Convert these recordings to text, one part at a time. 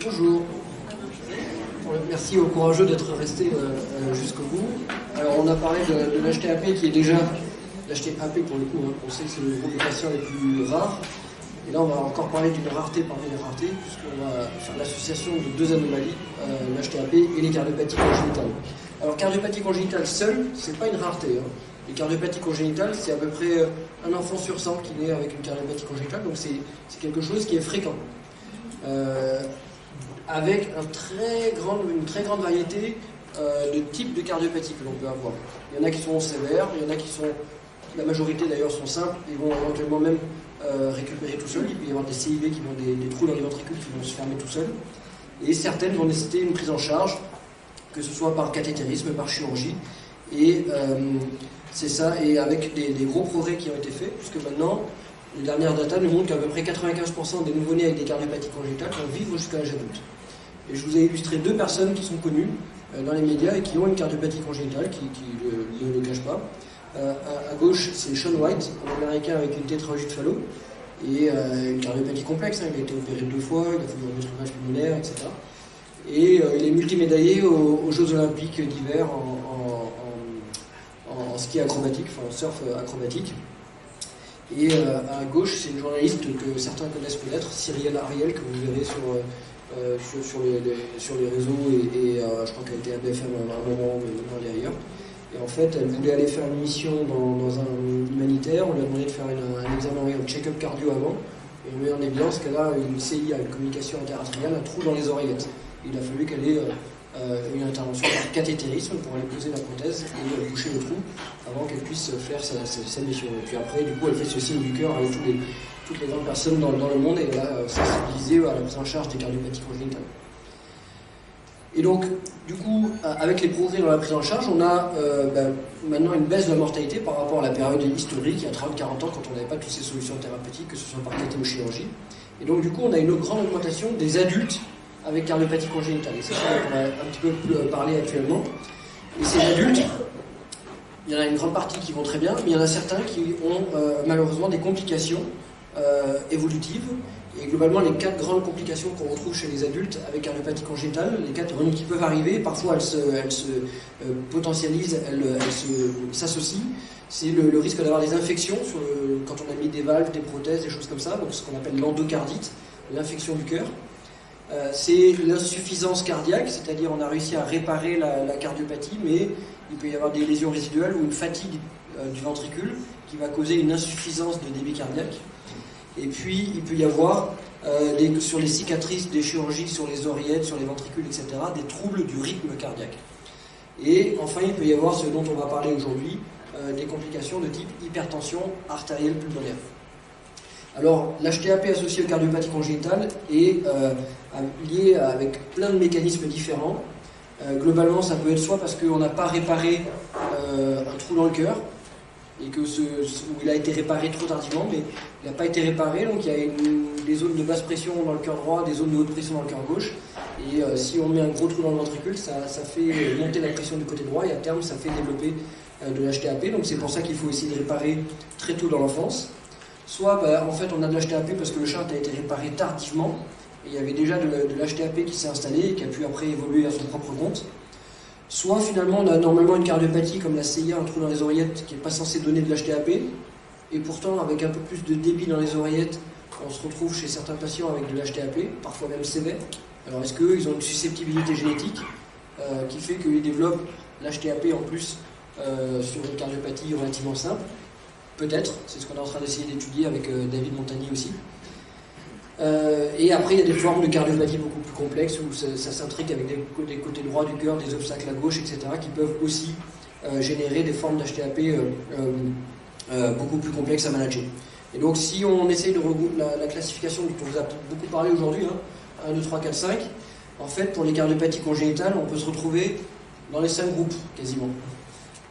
Bonjour. Merci aux courageux d'être restés jusqu'au bout. Alors on a parlé de l'HTAP qui est déjà l'HTAP pour le coup, hein. On sait que c'est le groupe de patients les plus rares. Et là on va encore parler d'une rareté parmi les raretés, puisqu'on va faire l'association de deux anomalies, l'HTAP et les cardiopathies congénitales. Alors cardiopathie congénitale seule, c'est pas une rareté, hein. Les cardiopathies congénitales, c'est à peu près un enfant sur 100 qui naît avec une cardiopathie congénitale, donc c'est quelque chose qui est fréquent. Avec une très grande variété de types de cardiopathie que l'on peut avoir. Il y en a qui sont sévères, il y en a qui sont, la majorité d'ailleurs sont simples, et vont éventuellement même récupérer tout seuls. Il peut y avoir des CIV qui vont des trous dans les ventricules qui vont se fermer tout seuls. Et certaines vont nécessiter une prise en charge, que ce soit par cathétérisme, par chirurgie. Et c'est ça, et avec des gros progrès qui ont été faits, puisque maintenant, les dernières datas nous montrent qu'à peu près 95% des nouveau-nés avec des cardiopathies congénitales vont vivre jusqu'à l'âge adulte. Et je vous ai illustré deux personnes qui sont connues dans les médias et qui ont une cardiopathie congénitale, qui ne le cachent pas. À gauche, c'est Shaun White, un Américain avec une tétralogie de Fallot, et une cardiopathie complexe, hein. Il a été opéré 2 fois, il a fait du restructuration pulmonaire, etc. Et il est multimédaillé aux Jeux Olympiques d'hiver en ski acrobatique, enfin en surf acrobatique. Et à gauche, c'est une journaliste que certains connaissent peut-être, Cyrielle Ariel, que vous verrez sur les réseaux, et je crois qu'elle était à BFM à un moment, mais maintenant elle est ailleurs. Et en fait, elle voulait aller faire une mission dans un humanitaire, on lui a demandé de faire un examen, un check-up cardio avant, et on met en évidence qu'elle a une CIA, une communication interatriale, un trou dans les oreillettes. Il a fallu qu'elle ait une intervention par cathétérisme pour aller poser la prothèse et boucher le trou avant qu'elle puisse faire sa mission. Et puis après, du coup, elle fait ce signe du cœur avec toutes les grandes personnes dans le monde, et elle a sensibilisé à la prise en charge des cardiopathies congénitales. Et donc, du coup, avec les progrès dans la prise en charge, on a maintenant une baisse de la mortalité par rapport à la période historique, il y a 30-40 ans, quand on n'avait pas toutes ces solutions thérapeutiques, que ce soit par cathéochirurgie. Et donc, du coup, on a une grande augmentation des adultes avec cardiopathie congénitale. Et c'est ça dont on a un petit peu parlé actuellement. Et ces adultes, il y en a une grande partie qui vont très bien, mais il y en a certains qui ont malheureusement des complications évolutives. Et globalement, les 4 grandes complications qu'on retrouve chez les adultes avec cardiopathie congénitale, les 4 qui peuvent arriver, parfois elles se potentialisent, elles s'associent. C'est le risque d'avoir des infections quand on a mis des valves, des prothèses, des choses comme ça, donc ce qu'on appelle l'endocardite, l'infection du cœur. C'est l'insuffisance cardiaque, c'est-à-dire on a réussi à réparer la cardiopathie, mais il peut y avoir des lésions résiduelles ou une fatigue du ventricule qui va causer une insuffisance de débit cardiaque. Et puis il peut y avoir sur les cicatrices, des chirurgies sur les oreillettes, sur les ventricules, etc., des troubles du rythme cardiaque. Et enfin il peut y avoir ce dont on va parler aujourd'hui, des complications de type hypertension artérielle pulmonaire. Alors, l'HTAP associé aux cardiopathies congénitales est lié avec plein de mécanismes différents. Globalement, ça peut être soit parce qu'on n'a pas réparé un trou dans le cœur, et où il a été réparé trop tardivement, mais il n'a pas été réparé, donc il y a des zones de basse pression dans le cœur droit, des zones de haute pression dans le cœur gauche, et si on met un gros trou dans le ventricule, ça fait monter la pression du côté droit, et à terme, ça fait développer de l'HTAP, donc c'est pour ça qu'il faut essayer de réparer très tôt dans l'enfance. Soit en fait on a de l'HTAP parce que le charte a été réparé tardivement, et il y avait déjà de l'HTAP qui s'est installé et qui a pu après évoluer à son propre compte. Soit finalement on a normalement une cardiopathie comme la CIA, un trou dans les oreillettes qui n'est pas censé donner de l'HTAP, et pourtant avec un peu plus de débit dans les oreillettes, on se retrouve chez certains patients avec de l'HTAP, parfois même sévère. Alors est-ce qu'ils ont une susceptibilité génétique qui fait qu'ils développent l'HTAP en plus sur une cardiopathie relativement simple? Peut-être, c'est ce qu'on est en train d'essayer d'étudier avec David Montagny aussi. Et après, il y a des formes de cardiopathie beaucoup plus complexes où ça s'intrigue avec des côtés droits du cœur, des obstacles à gauche, etc., qui peuvent aussi générer des formes d'HTAP beaucoup plus complexes à manager. Et donc, si on essaye de la classification dont on vous a beaucoup parlé aujourd'hui, 1, 2, 3, 4, 5, en fait, pour les cardiopathies congénitales, on peut se retrouver dans les 5 groupes, quasiment.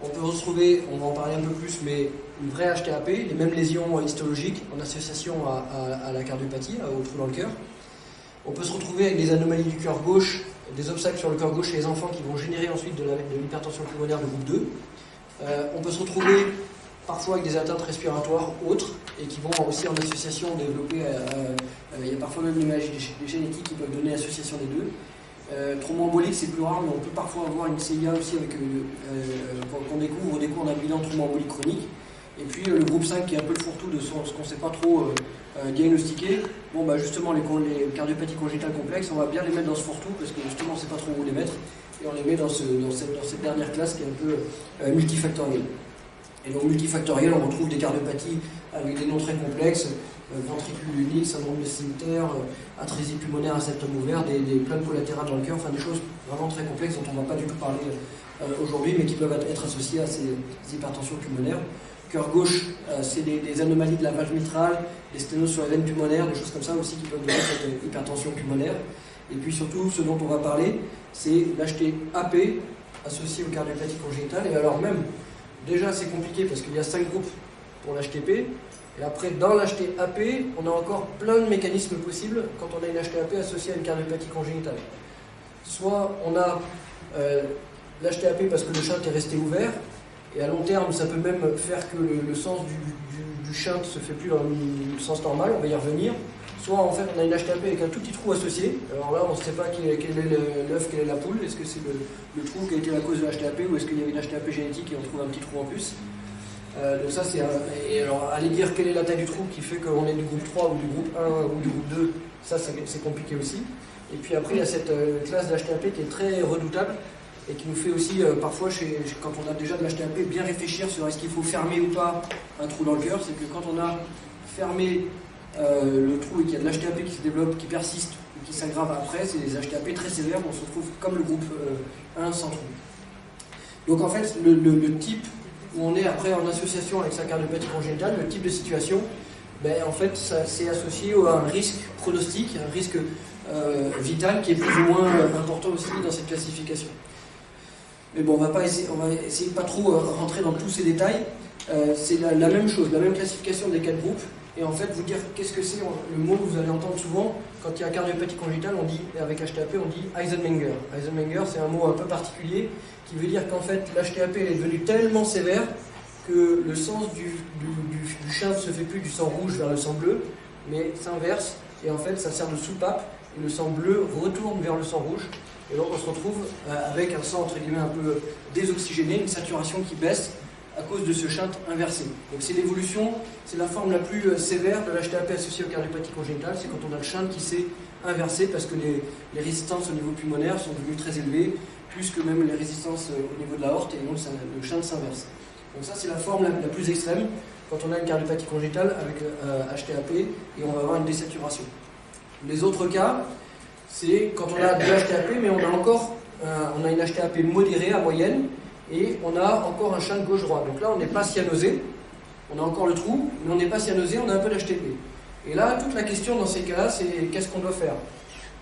On peut retrouver, on va en parler un peu plus, mais une vraie HTAP, les mêmes lésions histologiques en association à la cardiopathie, au trou dans le cœur. On peut se retrouver avec des anomalies du cœur gauche, des obstacles sur le cœur gauche chez les enfants qui vont générer ensuite de l'hypertension pulmonaire de groupe 2. On peut se retrouver parfois avec des atteintes respiratoires autres, et qui vont aussi en association développer, il y a parfois même des génétiques qui peuvent donner association des deux. Thromboembolique, c'est plus rare, mais on peut parfois avoir une CIA aussi avec qu'on découvre au décours d'un bilan thromboembolique chronique. Et puis le groupe 5 qui est un peu le fourre-tout de ce qu'on ne sait pas trop diagnostiquer. Bon, bah justement, les cardiopathies congénitales complexes, on va bien les mettre dans ce fourre-tout parce que justement, on ne sait pas trop où les mettre. Et on les met dans cette dernière classe qui est un peu multifactorielle. Et donc, multifactorielle, on retrouve des cardiopathies avec des noms très complexes, ventricule unique, syndrome de Sinter, atrésie pulmonaire à septum ouvert, des plaques collatérales dans le cœur, enfin des choses vraiment très complexes dont on ne va pas du tout parler aujourd'hui, mais qui peuvent être associées à ces hypertensions pulmonaires. Cœur gauche, c'est des anomalies de la valve mitrale, des sténoses sur les veines pulmonaires, des choses comme ça aussi qui peuvent donner cette hypertension pulmonaire. Et puis surtout, ce dont on va parler, c'est l'HT-AP associé aux cardiopathies congénitales. Et alors même, déjà c'est compliqué parce qu'il y a 5 groupes pour l'HTP. Et après, dans l'HT-AP, on a encore plein de mécanismes possibles quand on a une HT-AP associée à une cardiopathie congénitale. Soit on a l'HT-AP parce que le shunt est resté ouvert, et à long terme, ça peut même faire que le sens du shunt ne se fait plus dans le sens normal, on va y revenir. Soit en fait on a une HT-AP avec un tout petit trou associé, alors là on ne sait pas quel est l'œuf, quelle est la poule, est-ce que c'est le trou qui a été la cause de l'HT-AP ou est-ce qu'il y avait une HT-AP génétique et on trouve un petit trou en plus. Donc ça c'est et alors aller dire quelle est la taille du trou qui fait qu'on est du groupe 3 ou du groupe 1 ou du groupe 2, ça c'est compliqué aussi. Et puis après il y a cette classe d'HT-AP qui est très redoutable et qui nous fait aussi parfois quand on a déjà de l'HT-AP bien réfléchir sur est-ce qu'il faut fermer ou pas un trou dans le cœur. C'est que quand on a fermé le trou et qu'il y a de l'HT-AP qui se développe, qui persiste ou qui s'aggrave après, c'est des HT-AP très sévères, on se retrouve comme le groupe 1 sans trou. Donc en fait le type où on est après en association avec sa cardiopathie congénitale, le type de situation, ben, en fait, c'est associé à un risque pronostic, un risque vital qui est plus ou moins important aussi dans cette classification. Mais bon, on va essayer de pas trop rentrer dans tous ces détails. C'est la même chose, la même classification des 4 groupes. Et en fait, vous dire qu'est-ce que c'est, le mot que vous allez entendre souvent, quand il y a cardiopathie congénitale, on dit, avec HT-AP, on dit Eisenmenger. Eisenmenger, c'est un mot un peu particulier, qui veut dire qu'en fait, l'HT-AP est devenu tellement sévère que le sens du shunt ne se fait plus du sang rouge vers le sang bleu, mais s'inverse, et en fait, ça sert de soupape, et le sang bleu retourne vers le sang rouge, et donc on se retrouve avec un sang, entre guillemets, un peu désoxygéné, une saturation qui baisse, à cause de ce shunt inversé. Donc c'est l'évolution, c'est la forme la plus sévère de l'HT-AP associée aux cardiopathies congénitales, c'est quand on a le shunt qui s'est inversé parce que les résistances au niveau pulmonaire sont devenues très élevées, plus que même les résistances au niveau de l'aorte, et donc le shunt s'inverse. Donc ça c'est la forme la plus extrême, quand on a une cardiopathie congénitale avec HT-AP, et on va avoir une désaturation. Les autres cas, c'est quand on a de l'HT-AP, mais on a une HT-AP modérée à moyenne, et on a encore un shunt gauche-droit. Donc là, on n'est pas cyanosé, on a encore le trou, mais on n'est pas cyanosé, on a un peu d'HTP. Et là, toute la question dans ces cas-là, c'est qu'est-ce qu'on doit faire?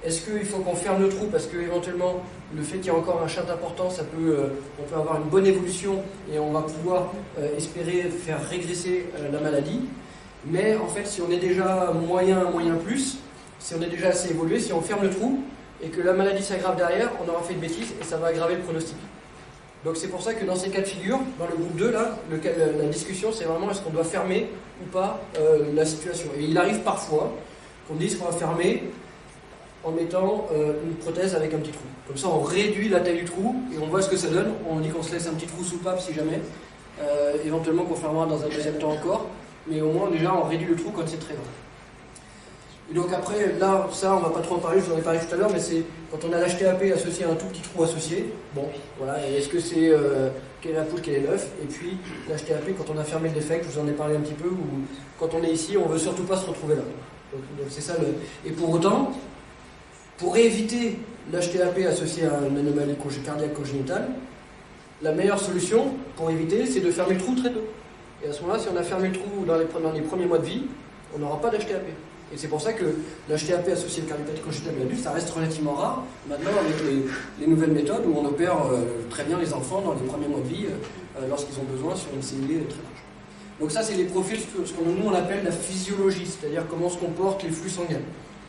Est-ce qu'il faut qu'on ferme le trou parce qu'éventuellement, le fait qu'il y ait encore un shunt important, on peut avoir une bonne évolution et on va pouvoir espérer faire régresser la maladie. Mais en fait, si on est déjà moyen plus, si on est déjà assez évolué, si on ferme le trou et que la maladie s'aggrave derrière, on aura fait une bêtise et ça va aggraver le pronostic. Donc c'est pour ça que dans ces cas de figure, dans le groupe 2, là, la discussion c'est vraiment est-ce qu'on doit fermer ou pas la situation. Et il arrive parfois qu'on dise qu'on va fermer en mettant une prothèse avec un petit trou. Comme ça on réduit la taille du trou et on voit ce que ça donne. On dit qu'on se laisse un petit trou soupape si jamais, éventuellement qu'on fermera dans un deuxième temps encore, mais au moins déjà on réduit le trou quand c'est très grand. Et donc après, là, ça on va pas trop en parler, je vous en ai parlé tout à l'heure, mais c'est quand on a l'HT-AP associé à un tout petit trou associé, bon, voilà, et est-ce que c'est quelle est la poule, quel est l'œuf, et puis l'HT-AP quand on a fermé le défect, je vous en ai parlé un petit peu, ou quand on est ici, on veut surtout pas se retrouver là. Donc c'est ça Et pour autant, pour éviter l'HT-AP associé à une anomalie cardiaque congénitale, la meilleure solution pour éviter, c'est de fermer le trou très tôt. Et à ce moment-là, si on a fermé le trou dans les premiers mois de vie, on n'aura pas d'HT-AP. Et c'est pour ça que l'HT-AP associé à cardiopathie congénitale adulte, ça reste relativement rare. Maintenant, avec les nouvelles méthodes où on opère très bien les enfants dans les premiers mois de vie, lorsqu'ils ont besoin sur une cellule très large. Donc ça, c'est les profils, ce que nous on appelle la physiologie, c'est-à-dire comment se comportent les flux sanguins.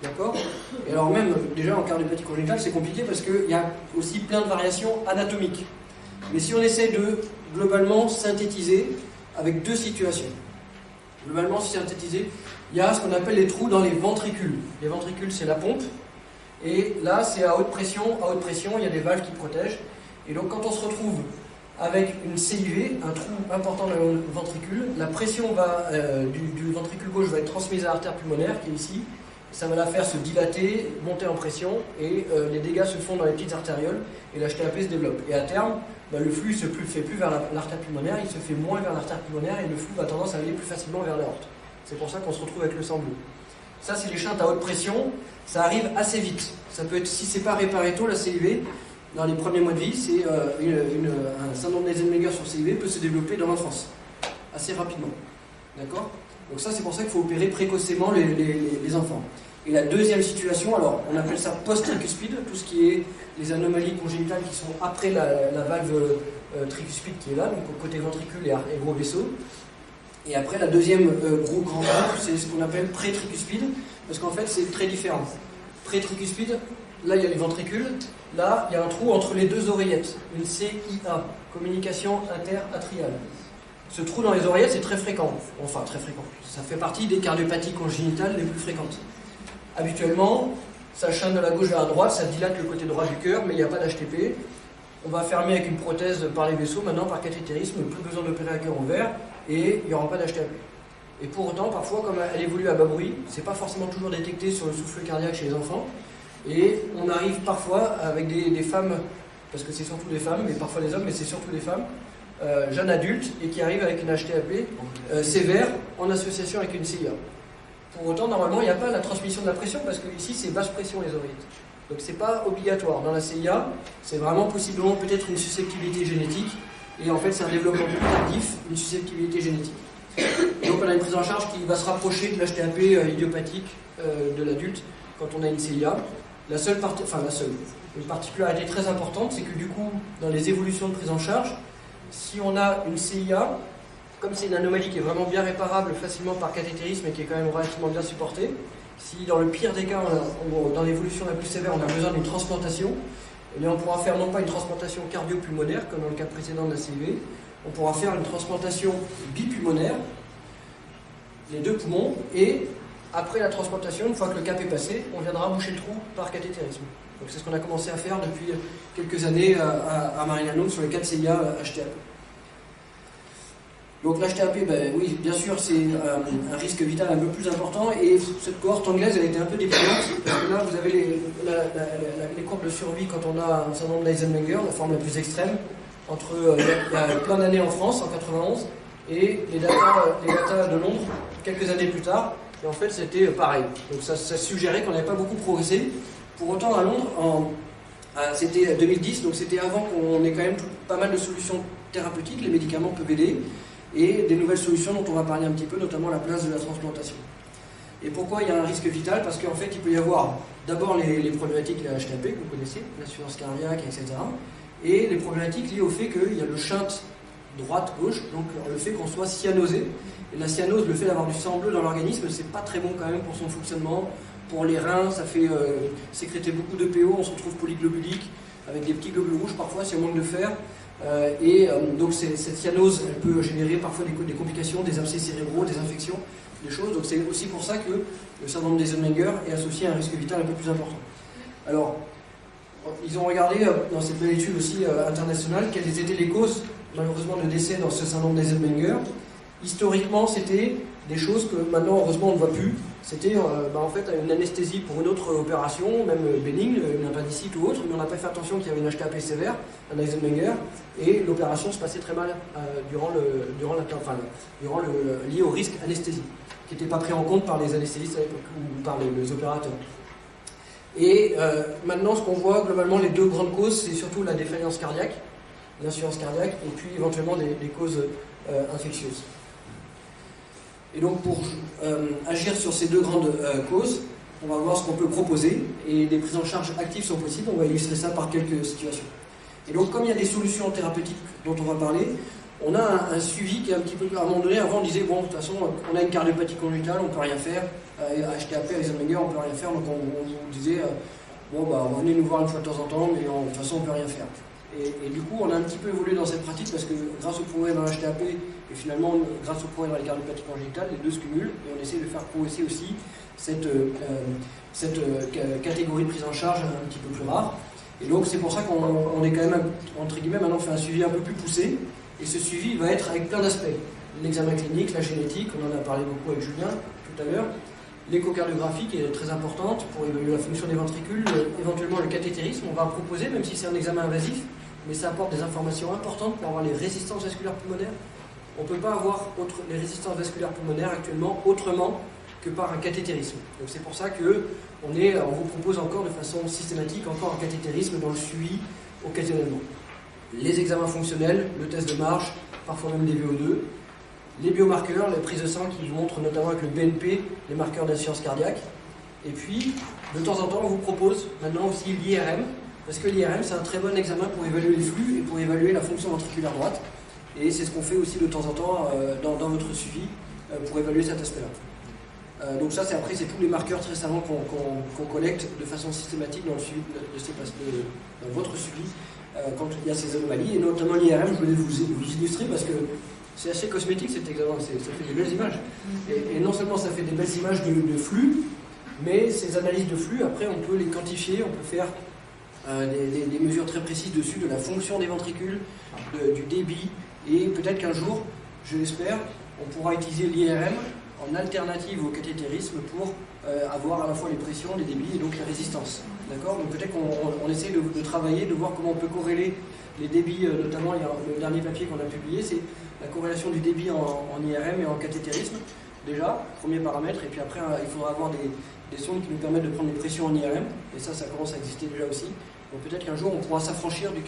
D'accord? Et alors même, déjà en cardiopathie congénitale, c'est compliqué parce qu'il y a aussi plein de variations anatomiques. Mais si on essaie de globalement synthétiser, avec deux situations. Globalement, si synthétisé, il y a ce qu'on appelle les trous dans les ventricules. Les ventricules, c'est la pompe. Et là, c'est à haute pression. À haute pression, il y a des valves qui protègent. Et donc, quand on se retrouve avec une CIV, un trou important dans le ventricule, la pression du ventricule gauche va être transmise à l'artère pulmonaire, qui est ici. Ça va la faire se dilater, monter en pression, et les dégâts se font dans les petites artérioles, et l'HTAP se développe. Et à terme, le flux ne se fait plus vers l'artère pulmonaire, il se fait moins vers l'artère pulmonaire, et le flux a tendance à aller plus facilement vers l'aorte. C'est pour ça qu'on se retrouve avec le sang bleu. Ça, c'est les shunts à haute pression. Ça arrive assez vite. Ça peut être, si c'est pas réparé tôt, la CIV, dans les premiers mois de vie, c'est un syndrome d'Eisenmenger sur CIV peut se développer dans l'enfance, assez rapidement. D'accord? Donc ça, c'est pour ça qu'il faut opérer précocement les enfants. Et la deuxième situation, alors on appelle ça post-tricuspide, tout ce qui est les anomalies congénitales qui sont après la valve tricuspide qui est là, donc côté ventricule et gros vaisseau. Et après, la deuxième grand groupe, c'est ce qu'on appelle pré-tricuspide, parce qu'en fait, c'est très différent. Pré-tricuspide, là, il y a les ventricules, là, il y a un trou entre les deux oreillettes, une CIA, communication interatriale. Ce trou dans les oreillettes, c'est très fréquent, enfin très fréquent. Ça fait partie des cardiopathies congénitales les plus fréquentes. Habituellement, ça chante de la gauche vers la droite, ça dilate le côté droit du cœur, mais il n'y a pas d'HTP. On va fermer avec une prothèse par les vaisseaux, maintenant par cathétérisme, plus besoin d'opérer à cœur ouvert, et il n'y aura pas d'HTP. Et pour autant, parfois, comme elle évolue à bas bruit, c'est pas forcément toujours détecté sur le souffle cardiaque chez les enfants, et on arrive parfois avec des femmes, parce que c'est surtout des femmes, mais parfois les hommes, mais c'est surtout des femmes, jeunes adultes, et qui arrivent avec une HTAP sévère en association avec une CIA. Pour autant, normalement, il n'y a pas la transmission de la pression, parce que ici, c'est basse pression les oreillettes. Donc c'est pas obligatoire. Dans la CIA, c'est vraiment possiblement peut-être une susceptibilité génétique, et en fait c'est un développement plus tardif, une susceptibilité génétique. Et donc on a une prise en charge qui va se rapprocher de l'HTAP idiopathique de l'adulte quand on a une CIA. Une particularité très importante, c'est que du coup, dans les évolutions de prise en charge, si on a une CIA, comme c'est une anomalie qui est vraiment bien réparable facilement par cathétérisme et qui est quand même relativement bien supportée, si dans le pire des cas, dans l'évolution la plus sévère, on a besoin d'une transplantation, eh on pourra faire non pas une transplantation cardio-pulmonaire, comme dans le cas précédent de la CIV, on pourra faire une transplantation bipulmonaire, les deux poumons, et après la transplantation, une fois que le cap est passé, on viendra boucher le trou par cathétérisme. Donc c'est ce qu'on a commencé à faire depuis quelques années à Marignano sur les 4 CIA HTAP. Donc l'HTAP, oui, bien sûr, c'est un risque vital un peu plus important, et cette cohorte anglaise, elle a été un peu déprimante, parce que là, vous avez les courbes de survie quand on a un syndrome d'Eisenmenger, la forme la plus extrême, entre il y a plein d'années en France, en 91, et les datas de Londres, quelques années plus tard, et en fait, c'était pareil. Donc ça suggérait qu'on n'avait pas beaucoup progressé. Pour autant, à Londres, c'était 2010, donc c'était avant qu'on ait quand même pas mal de solutions thérapeutiques, les médicaments peuvent aider, et des nouvelles solutions dont on va parler un petit peu, notamment la place de la transplantation. Et pourquoi il y a un risque vital? Parce qu'en fait, il peut y avoir d'abord les problématiques de la HTAP, que vous connaissez, l'insuffisance cardiaque, etc. Et les problématiques liées au fait qu'il y a le shunt droite-gauche, donc le fait qu'on soit cyanosé. Et la cyanose, le fait d'avoir du sang bleu dans l'organisme, c'est pas très bon quand même pour son fonctionnement. Pour les reins, ça fait sécréter beaucoup de PO, on se retrouve polyglobulique, avec des petits globules rouges parfois, si on manque de fer. Donc cette cyanose, elle peut générer parfois des complications, des abcès cérébraux, des infections, des choses. Donc c'est aussi pour ça que le syndrome d'Eisenmenger est associé à un risque vital un peu plus important. Alors, ils ont regardé dans cette belle étude aussi internationale quelles étaient les causes, malheureusement, de décès dans ce syndrome d'Eisenmenger. Historiquement, c'était des choses que maintenant, heureusement, on ne voit plus. C'était en fait une anesthésie pour une autre opération, même bénigne, une appendicite ou autre, mais on n'a pas fait attention qu'il y avait une HTAP sévère, un Eisenmenger, et l'opération se passait très mal lié au risque anesthésie, qui n'était pas pris en compte par les anesthésistes à l'époque, ou par les opérateurs. Et maintenant, ce qu'on voit globalement, les deux grandes causes, c'est surtout la défaillance cardiaque, l'insuffisance cardiaque, et puis éventuellement des causes infectieuses. Et donc pour agir sur ces deux grandes causes, on va voir ce qu'on peut proposer, et des prises en charge actives sont possibles, on va illustrer ça par quelques situations. Et donc comme il y a des solutions thérapeutiques dont on va parler, on a un suivi qui est un petit peu... À un moment donné, avant on disait, bon, de toute façon, on a une cardiopathie congénitale, on ne peut rien faire, HTAP, Eisenmenger, on ne peut rien faire, donc on disait, revenez nous voir une fois de temps en temps, mais de toute façon on ne peut rien faire. Et du coup, on a un petit peu évolué dans cette pratique parce que grâce au progrès dans l'HTAP et finalement grâce au progrès dans les cardiopathies congénitales, les deux se cumulent et on essaie de faire progresser aussi cette catégorie de prise en charge un petit peu plus rare. Et donc c'est pour ça qu'on est quand même, entre guillemets, maintenant on fait un suivi un peu plus poussé et ce suivi va être avec plein d'aspects. L'examen clinique, la génétique, on en a parlé beaucoup avec Julien tout à l'heure, l'échocardiographie qui est très importante pour évaluer la fonction des ventricules, éventuellement le cathétérisme, on va proposer, même si c'est un examen invasif, mais ça apporte des informations importantes pour avoir les résistances vasculaires pulmonaires. On ne peut pas avoir les résistances vasculaires pulmonaires actuellement autrement que par un cathétérisme. Donc c'est pour ça qu'on vous propose encore de façon systématique encore un cathétérisme dans le suivi occasionnellement. Les examens fonctionnels, le test de marche, parfois même des VO2, les biomarqueurs, les prises de sang qui vous montrent notamment avec le BNP les marqueurs d'insuffisance cardiaque. Et puis, de temps en temps, on vous propose maintenant aussi l'IRM, parce que l'IRM c'est un très bon examen pour évaluer les flux et pour évaluer la fonction ventriculaire droite. Et c'est ce qu'on fait aussi de temps en temps dans votre suivi pour évaluer cet aspect-là. Donc ça, c'est tous les marqueurs très savants qu'on collecte de façon systématique dans le suivi dans votre suivi quand il y a ces anomalies. Et notamment l'IRM, je voulais vous illustrer parce que c'est assez cosmétique cet examen, ça fait des belles images. Et non seulement ça fait des belles images de flux, mais ces analyses de flux, après on peut les quantifier, on peut faire des mesures très précises dessus de la fonction des ventricules, du débit, et peut-être qu'un jour, je l'espère, on pourra utiliser l'IRM en alternative au cathétérisme pour avoir à la fois les pressions, les débits et donc la résistance. D'accord ? Donc peut-être qu'on essaie de travailler, de voir comment on peut corréler les débits, notamment le dernier papier qu'on a publié, c'est la corrélation du débit en IRM et en cathétérisme, déjà, premier paramètre, et puis après il faudra avoir des sondes qui nous permettent de prendre les pressions en IRM, et ça commence à exister déjà aussi. Donc peut-être qu'un jour on pourra s'affranchir du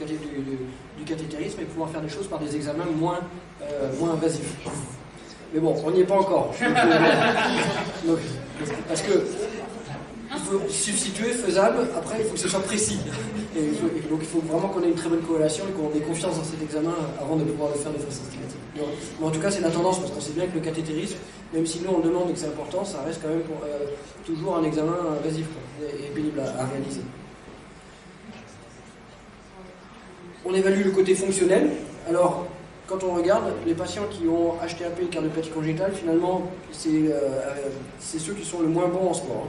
cathétérisme et pouvoir faire des choses par des examens moins invasifs. Mais bon, on n'y est pas encore. Donc, parce que il faut substituer, faisable, après il faut que ce soit précis. Donc il faut vraiment qu'on ait une très bonne corrélation et qu'on ait confiance dans cet examen avant de pouvoir le faire de façon systématique. Mais en tout cas c'est la tendance parce qu'on sait bien que le cathétérisme, même si nous on le demande et que c'est important, ça reste quand même toujours un examen invasif et pénible à réaliser. On évalue le côté fonctionnel. Alors, quand on regarde, les patients qui ont HTAP et cardiopathie congénitale, finalement, c'est ceux qui sont le moins bons en sport.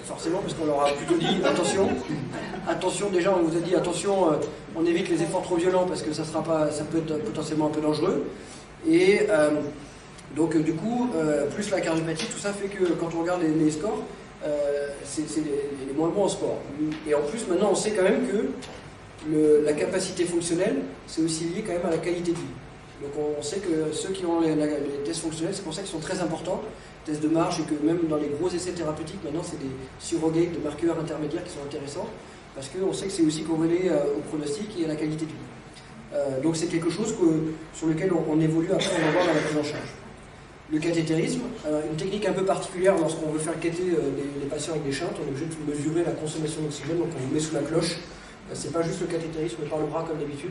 Forcément, parce qu'on leur a plutôt dit, attention, déjà on vous a dit, attention, on évite les efforts trop violents parce que ça peut être potentiellement un peu dangereux. Et donc, du coup, plus la cardiopathie, tout ça fait que quand on regarde les scores, c'est les moins bons en sport. Et en plus, maintenant, on sait quand même que la capacité fonctionnelle, c'est aussi lié quand même à la qualité de vie. Donc on sait que ceux qui ont les tests fonctionnels, c'est pour ça qu'ils sont très importants, tests de marche, et que même dans les gros essais thérapeutiques, maintenant c'est des surrogates, des marqueurs intermédiaires qui sont intéressants, parce qu'on sait que c'est aussi corrélé au pronostic et à la qualité de vie. Donc c'est quelque chose sur lequel on évolue, après on va voir dans la prise en charge. Le cathétérisme, une technique un peu particulière lorsqu'on veut faire quêter les patients avec des shunts, on est obligé de mesurer la consommation d'oxygène, donc on vous met sous la cloche. C'est pas juste le cathétérisme par le bras comme d'habitude,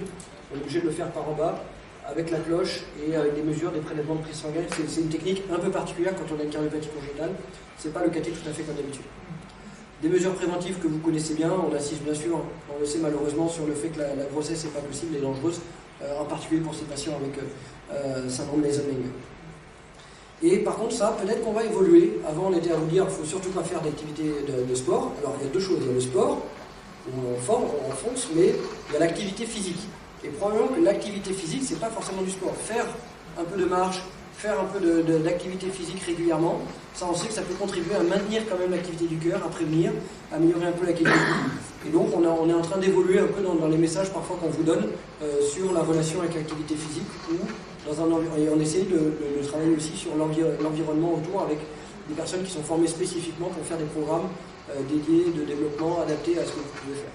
on est obligé de le faire par en bas, avec la cloche et avec des mesures, des prélèvements de prise sanguine. C'est une technique un peu particulière quand on a une cardiopathie congénitale, c'est pas le cathé tout à fait comme d'habitude. Des mesures préventives que vous connaissez bien, on assiste bien sûr, on le sait malheureusement, sur le fait que la grossesse n'est pas possible et dangereuse, en particulier pour ces patients avec syndrome Meissner. Et par contre ça, peut-être qu'on va évoluer. Avant on était à vous dire, il ne faut surtout pas faire d'activité de sport. Alors il y a deux choses, il y a le sport, où on forme, on fonce, mais il y a l'activité physique. Et probablement que l'activité physique, c'est pas forcément du sport. Faire un peu de marche, faire un peu d'activité physique régulièrement, ça on sait que ça peut contribuer à maintenir quand même l'activité du cœur, à prévenir, à améliorer un peu la qualité de vie. Et donc on est en train d'évoluer un peu dans les messages parfois qu'on vous donne sur la relation avec l'activité physique, ou et on essaie de travailler aussi sur l'environnement autour avec des personnes qui sont formées spécifiquement pour faire des programmes dédiés de développement adaptés à ce que vous pouvez faire.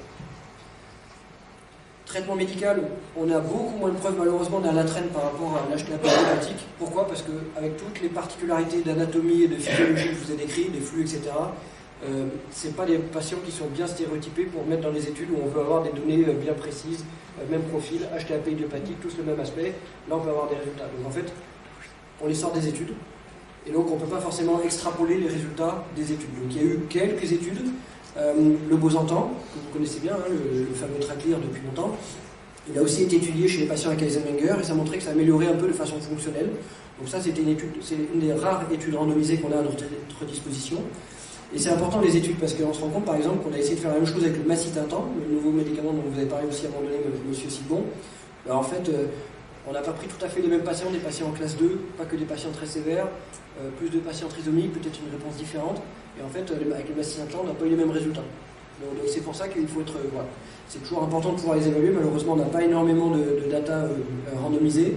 Traitement médical, on a beaucoup moins de preuves malheureusement dans la traîne par rapport à l'HTAP hépatique. Pourquoi ? Parce qu'avec toutes les particularités d'anatomie et de physiologie que je vous ai décrites, des flux, etc., ce n'est pas des patients qui sont bien stéréotypés pour mettre dans les études où on veut avoir des données bien précises, même profil, HTAP idiopathique, tous le même aspect. Là, on peut avoir des résultats. Donc en fait, on les sort des études. Et donc, on ne peut pas forcément extrapoler les résultats des études. Donc, il y a eu quelques études. Le Bosantan, que vous connaissez bien, le fameux Traclear depuis longtemps, Il a aussi été étudié chez les patients avec Eisenmenger et ça montrait que ça améliorait un peu de façon fonctionnelle. Donc ça, c'était une des rares études randomisées qu'on a à notre disposition. Et c'est important les études parce qu'on se rend compte par exemple qu'on a essayé de faire la même chose avec le Macitintan, le nouveau médicament dont vous avez parlé aussi à un moment donné, monsieur Silbon. Alors en fait, on n'a pas pris tout à fait les mêmes patients, des patients en classe 2, pas que des patients très sévères, plus de patients trisomiques, peut-être une réponse différente. Et en fait, avec le Macitintan, on n'a pas eu les mêmes résultats. Donc c'est pour ça qu'il faut être... voilà. C'est toujours important de pouvoir les évaluer. Malheureusement, on n'a pas énormément de data randomisées.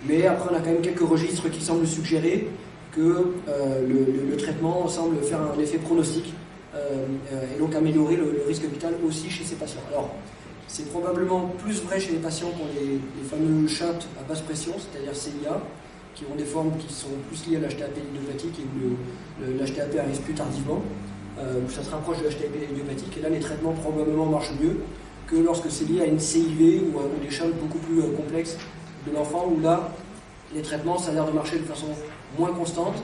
Mais après, on a quand même quelques registres qui semblent suggérer que le traitement semble faire un effet pronostic et donc améliorer le risque vital aussi chez ces patients. Alors, c'est probablement plus vrai chez les patients qui ont les fameux shunts à basse pression, c'est-à-dire CIA, qui ont des formes qui sont plus liées à l'HTAP idiopathique et où l'HTAP arrive plus tardivement, où ça se rapproche de l'HTAP idiopathique, et là les traitements probablement marchent mieux que lorsque c'est lié à une CIV ou des shunts beaucoup plus complexes de l'enfant, où là, les traitements, ça a l'air de marcher de façon moins constante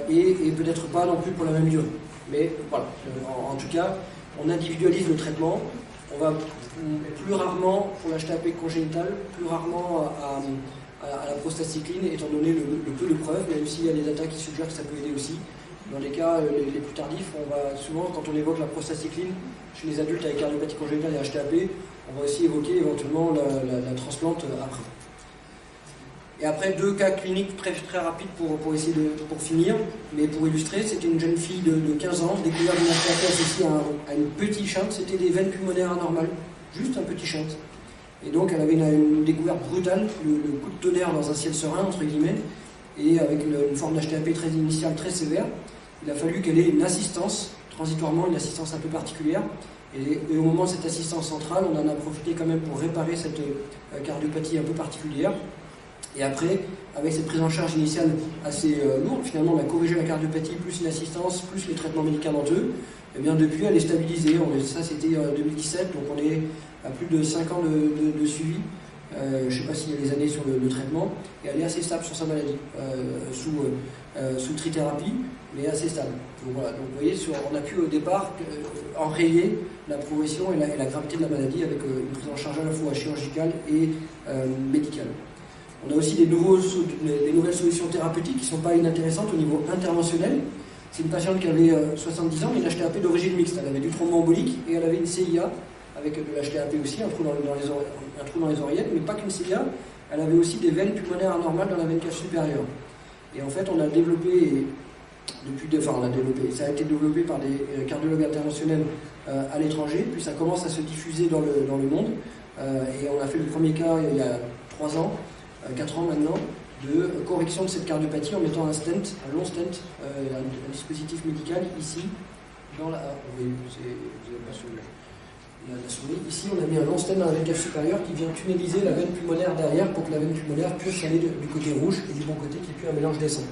et peut-être pas non plus pour la même durée. Mais voilà, en tout cas, on individualise le traitement. On va plus rarement, pour l'HTAP congénital, plus rarement à la prostacycline, étant donné le peu de preuves, même s'il y a des data qui suggèrent que ça peut aider aussi. Dans les cas les plus tardifs, on va souvent, quand on évoque la prostacycline chez les adultes avec cardiopathie congénitale et HTAP, on va aussi évoquer éventuellement la transplante après. Et après, deux cas cliniques très, très rapides pour essayer pour finir, mais pour illustrer, c'était une jeune fille de 15 ans, découverte d'une HTAP associée à une petite shunt, c'était des veines pulmonaires anormales, juste un petit shunt. Et donc elle avait une découverte brutale, le coup de tonnerre dans un ciel serein, entre guillemets, et avec une forme d'HTAP très initiale, très sévère. Il a fallu qu'elle ait une assistance, transitoirement une assistance un peu particulière, et au moment de cette assistance centrale, on en a profité quand même pour réparer cette cardiopathie un peu particulière. Et après, avec cette prise en charge initiale assez lourde, finalement on a corrigé la cardiopathie, plus une assistance, plus les traitements médicamenteux. Et bien depuis, elle est stabilisée. Ça c'était 2017, donc on est à plus de 5 ans de suivi. Je ne sais pas s'il y a des années sur le traitement. Et elle est assez stable sur sa maladie, sous trithérapie, mais assez stable. Donc voilà, donc vous voyez, on a pu au départ enrayer la progression et la gravité de la maladie avec une prise en charge à la fois chirurgicale et médicale. On a aussi des nouvelles solutions thérapeutiques qui ne sont pas inintéressantes au niveau interventionnel. C'est une patiente qui avait 70 ans, mais une HTAP d'origine mixte. Elle avait du thromboembolique et elle avait une CIA avec de l'HTAP aussi, un trou dans les oreillettes, mais pas qu'une CIA. Elle avait aussi des veines pulmonaires anormales dans la veine cave supérieure. Et en fait, on a développé, ça a été développé par des cardiologues interventionnels à l'étranger, puis ça commence à se diffuser dans le monde. Et on a fait le premier cas il y a 3 ans. 4 ans maintenant, de correction de cette cardiopathie en mettant un long stent, un dispositif médical ici, dans la... vous avez pas sur la souris. Ici, on a mis un long stent dans la veine cave supérieure qui vient tunneliser la veine pulmonaire derrière pour que la veine pulmonaire puisse aller du côté rouge et du bon côté qu'il n'y ait plus un mélange des sangs.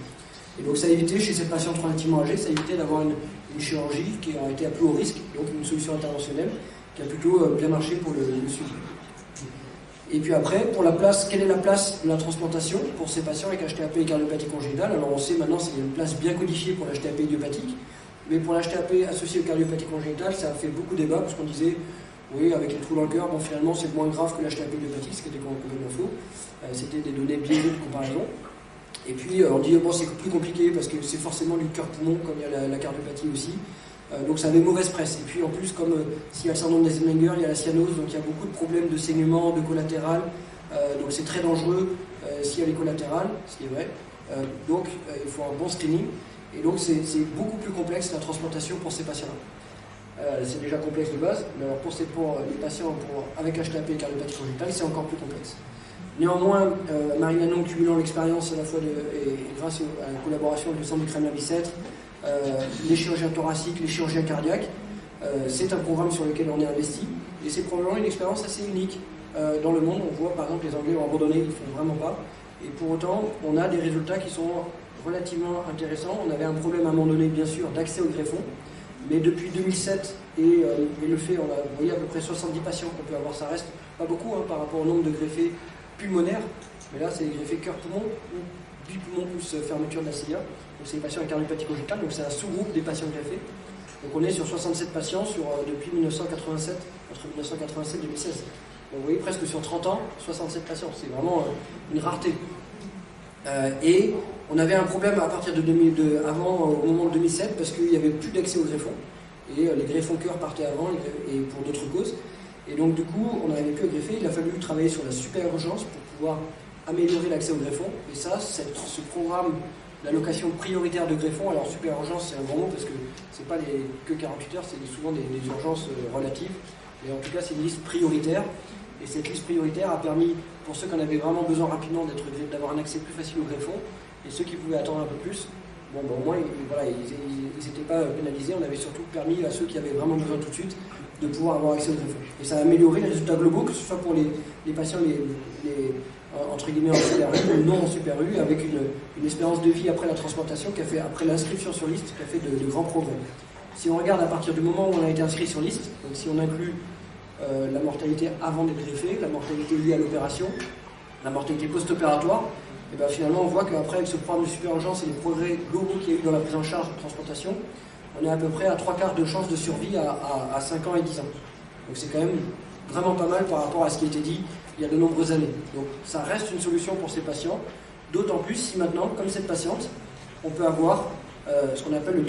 Et donc ça a évité, chez cette patiente relativement âgée, ça a évité d'avoir une chirurgie qui a été à plus haut risque, donc une solution interventionnelle qui a plutôt bien marché pour le suivi. Et puis après, pour la place, quelle est la place de la transplantation pour ces patients avec HTAP et cardiopathie congénitale? Alors on sait maintenant qu'il y a une place bien codifiée pour l'HTAP idiopathique, mais pour l'HTAP associé aux cardiopathie congénitale, ça a fait beaucoup de débat, parce qu'on disait, oui, avec les trous dans le cœur, bon, finalement c'est moins grave que l'HTAP idiopathique, ce qui était complètement faux. C'était des données biaisées de comparaison. Et puis on dit, bon, c'est plus compliqué, parce que c'est forcément du cœur-poumon, comme il y a la cardiopathie aussi. Donc ça avait mauvaise presse. Et puis en plus, comme s'il y a le syndrome d'Eisenmenger, il y a la cyanose, donc il y a beaucoup de problèmes de saignement, de collatéral. Donc c'est très dangereux s'il y a les collatérales, ce qui est vrai. Donc il faut un bon screening. Et donc c'est beaucoup plus complexe la transplantation pour ces patients-là. C'est déjà complexe de base, mais alors pour les patients avec HTAP et cardiopathie congénitale, c'est encore plus complexe. Néanmoins, Marine Lannon, cumulant l'expérience à la fois et grâce à la collaboration avec le centre du Kremlin-Bicêtre, les chirurgiens thoraciques, les chirurgiens cardiaques, c'est un programme sur lequel on est investi et c'est probablement une expérience assez unique dans le monde. On voit par exemple les Anglais ont abandonné, ils ne font vraiment pas, et pour autant on a des résultats qui sont relativement intéressants. On avait un problème à un moment donné bien sûr d'accès au greffon, mais depuis 2007 et le fait, on a voyé à peu près 70 patients qu'on peut avoir, ça reste pas beaucoup par rapport au nombre de greffés pulmonaires, mais là c'est les greffés cœur-poumon ou bipoumon plus fermeture de la CIA. Donc c'est les patients avec cardiopathie congénitale, donc c'est un sous-groupe des patients greffés. Donc on est sur 67 patients depuis 1987, entre 1987 et 2016. vous voyez, presque sur 30 ans, 67 patients. C'est vraiment une rareté. Et on avait un problème à partir au moment de 2007, parce qu'il n'y avait plus d'accès aux greffons. Et les greffons cœur partaient avant et pour d'autres causes. Et donc du coup, on n'arrivait plus à greffer. Il a fallu travailler sur la super urgence pour pouvoir améliorer l'accès aux greffons. Et ça, ce programme d'allocation prioritaire de greffons, alors super urgence c'est un grand mot parce que c'est pas que 48 heures, c'est souvent des urgences relatives. Et en tout cas, c'est une liste prioritaire. Et cette liste prioritaire a permis, pour ceux qui en avaient vraiment besoin rapidement, d'avoir un accès plus facile aux greffons. Et ceux qui pouvaient attendre un peu plus, bon, ben, au moins, voilà, ils n'étaient pas pénalisés. On avait surtout permis à ceux qui avaient vraiment besoin tout de suite de pouvoir avoir accès aux greffons. Et ça a amélioré les résultats globaux, que ce soit pour les patients entre guillemets en super U ou non en super U, avec une espérance de vie après la transplantation, après l'inscription sur liste, qui a fait de grands progrès. Si on regarde à partir du moment où on a été inscrit sur liste, donc si on inclut la mortalité avant d'être greffé, la mortalité liée à l'opération, la mortalité post-opératoire, et bien finalement on voit qu'après avec ce programme de super urgence et les progrès globaux qu'il y a eu dans la prise en charge de transplantation, on est à peu près à 3/4 de chance de survie à 5 ans et 10 ans. Donc c'est quand même vraiment pas mal par rapport à ce qui a été dit il y a de nombreuses années. Donc ça reste une solution pour ces patients, d'autant plus si maintenant, comme cette patiente, on peut avoir ce qu'on appelle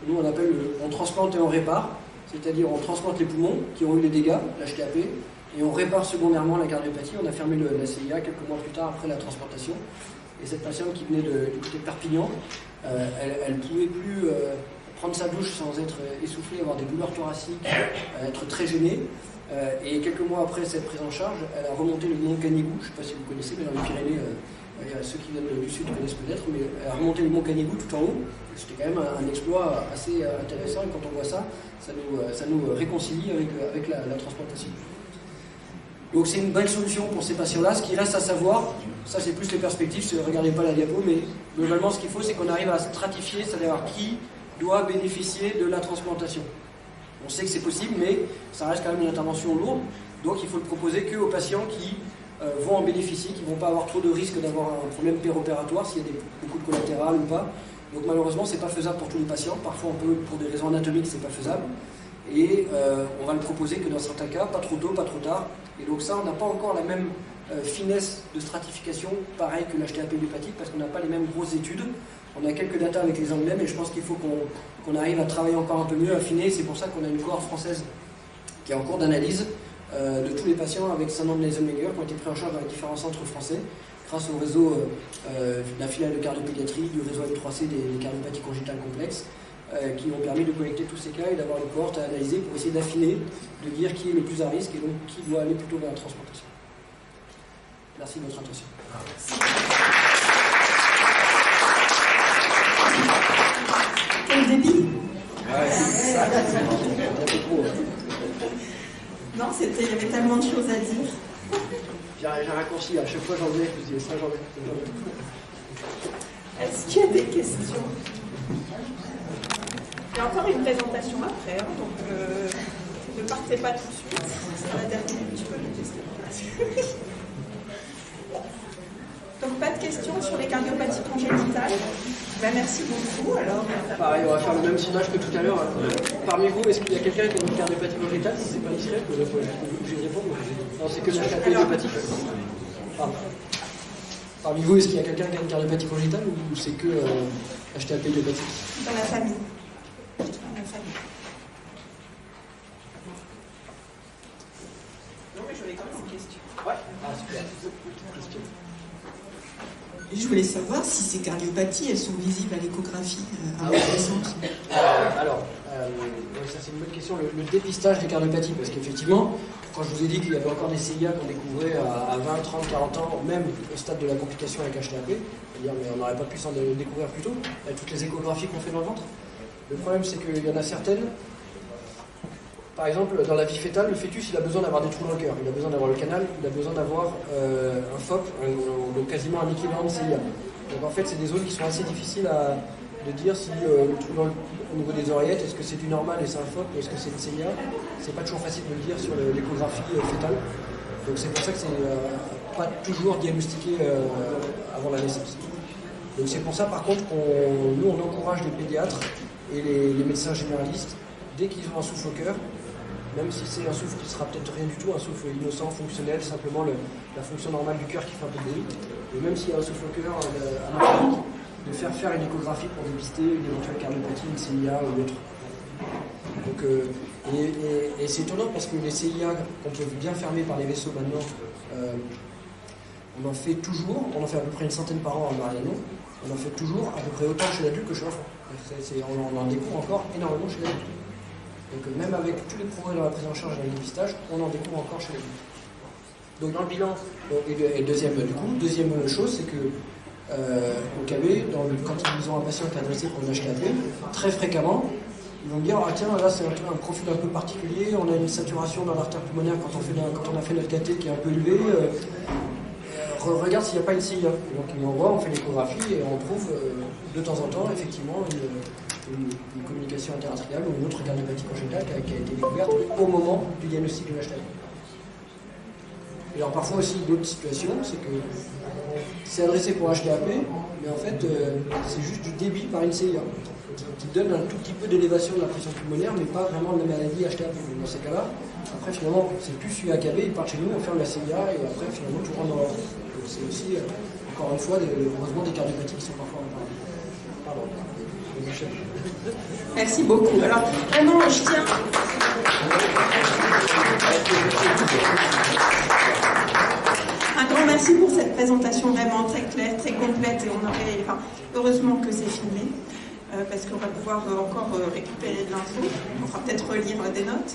on transplante et on répare, c'est-à-dire on transplante les poumons qui ont eu les dégâts, l'HTAP, et on répare secondairement la cardiopathie. On a fermé la CIA quelques mois plus tard après la transplantation. Et cette patiente qui venait du côté de Perpignan, elle ne pouvait plus prendre sa douche sans être essoufflée, avoir des douleurs thoraciques, être très gênée. Et quelques mois après cette prise en charge, elle a remonté le mont Canigou. Je ne sais pas si vous connaissez, mais dans les Pyrénées, ceux qui viennent du sud connaissent peut-être, mais elle a remonté le mont Canigou tout en haut. C'était quand même un exploit assez intéressant, et quand on voit ça, ça nous réconcilie avec la transplantation. Donc c'est une belle solution pour ces patients-là. Ce qui reste à savoir, ça c'est plus les perspectives, ne regardez pas la diapo, mais globalement ce qu'il faut, c'est qu'on arrive à stratifier, c'est-à-dire qui doit bénéficier de la transplantation. On sait que c'est possible, mais ça reste quand même une intervention lourde, donc il faut le proposer qu'aux patients qui vont en bénéficier, qui ne vont pas avoir trop de risques d'avoir un problème péropératoire, s'il y a beaucoup de collatérales ou pas. Donc malheureusement, c'est pas faisable pour tous les patients. Parfois, pour des raisons anatomiques, c'est pas faisable. Et on va le proposer que dans certains cas, pas trop tôt, pas trop tard. Et donc ça, on n'a pas encore la même finesse de stratification, pareil que l'HTAP hépatique, parce qu'on n'a pas les mêmes grosses études. On a quelques datas avec les Anglais, mais je pense qu'il faut qu'on arrive à travailler encore un peu mieux, affiner. C'est pour ça qu'on a une cohorte française qui est en cours d'analyse de tous les patients avec syndrome de Eisenmenger qui ont été pris en charge dans les différents centres français, grâce au réseau de la filiale de cardiopédiatrie, du réseau M3C des cardiopathies congénitales complexes, qui ont permis de collecter tous ces cas et d'avoir une cohorte à analyser pour essayer d'affiner, de dire qui est le plus à risque et donc qui doit aller plutôt vers la transplantation. Merci de votre attention. Quel débit? Non, il y avait tellement de choses à dire. J'ai raccourci, à chaque fois j'en ai, je disais ça, j'en ai. Est-ce qu'il y a des questions? Il y a encore une présentation après, hein, donc ne partez pas tout de suite. C'est la dernière, je peux le tester. Donc pas de questions sur les cardiopathies congénitales. Ben, merci beaucoup. Alors, pareil, on va faire le même sondage que tout à l'heure. Parmi vous, est-ce qu'il y a quelqu'un qui a une cardiopathie congénitale? Si c'est pas discret, je vais répondre. Non, c'est que la cardiopathie. Parmi vous, est-ce qu'il y a quelqu'un qui a une cardiopathie congénitale ou c'est que HTAP hépatique? Dans la famille. Dans la famille. Non, mais je voulais quand même une question. Ouais. Ah, super. Question. Je voulais savoir si ces cardiopathies, elles sont visibles à l'échographie à votre naissance. Alors, ça c'est une bonne question, le dépistage des cardiopathies, parce qu'effectivement, quand je vous ai dit qu'il y avait encore des CIA qu'on découvrait à 20, 30, 40 ans, même au stade de la complication avec HTAP, c'est-à-dire mais on n'aurait pas pu s'en découvrir plus tôt, avec toutes les échographies qu'on fait dans le ventre. Le problème c'est qu'il y en a certaines, par exemple, dans la vie fétale, le fœtus il a besoin d'avoir des trous dans le cœur, il a besoin d'avoir le canal, il a besoin d'avoir un FOP, donc quasiment un équivalent de CIA. Donc en fait, c'est des zones qui sont assez difficiles de dire si le trou au niveau des oreillettes, est-ce que c'est du normal et c'est un FOP, ou est-ce que c'est une CIA. C'est pas toujours facile de le dire sur l'échographie fétale. Donc c'est pour ça que c'est pas toujours diagnostiqué avant la naissance. Donc c'est pour ça par contre nous on encourage les pédiatres et les médecins généralistes, dès qu'ils ont un souffle au cœur, même si c'est un souffle qui sera peut-être rien du tout, un souffle innocent, fonctionnel, simplement la fonction normale du cœur qui fait un peu de bruit. Et même s'il y a un souffle au cœur anormalique, de faire une échographie pour dépister une éventuelle cardiopathie, une CIA ou autre. Donc, et c'est étonnant parce que les CIA qu'on peut bien fermer par les vaisseaux maintenant, on en fait toujours, on en fait à peu près une centaine par an en Mariano, on en fait toujours à peu près autant chez l'adulte que chez l'enfant. On en découvre encore énormément chez l'adulte. Donc même avec tous les progrès dans la prise en charge et dans le dépistage, on en découvre encore chez l'adulte. Donc dans le bilan, et deuxième chose, c'est que au KB, quand ils ont un patient qui est adressé pour une HTAP, très fréquemment, ils vont me dire ah tiens là c'est un profil un peu particulier, on a une saturation dans l'artère pulmonaire quand on a fait notre cathé qui est un peu élevé, regarde s'il n'y a pas une CIA. Donc ils m'envoient, on fait l'échographie et on trouve de temps en temps effectivement une communication interatriale ou une autre cardiopathie congénitale qui a été découverte au moment du diagnostic de l'HTAP. Et alors parfois aussi d'autres situations, c'est que c'est adressé pour HTAP, mais en fait c'est juste du débit par une CIA qui donne un tout petit peu d'élévation de la pression pulmonaire, mais pas vraiment de la maladie HTAP. Dans ces cas-là, après finalement c'est plus suivi AKB, il part chez nous, on ferme la CIA et après finalement tout rentre dans l'ordre. Donc c'est aussi, encore une fois, heureusement des cardiopathies qui sont parfois en pardon. Merci beaucoup. Alors vraiment je tiens... Un grand merci pour cette présentation vraiment très claire, très complète et heureusement que c'est filmé parce qu'on va pouvoir encore récupérer de l'info, on fera peut-être relire des notes.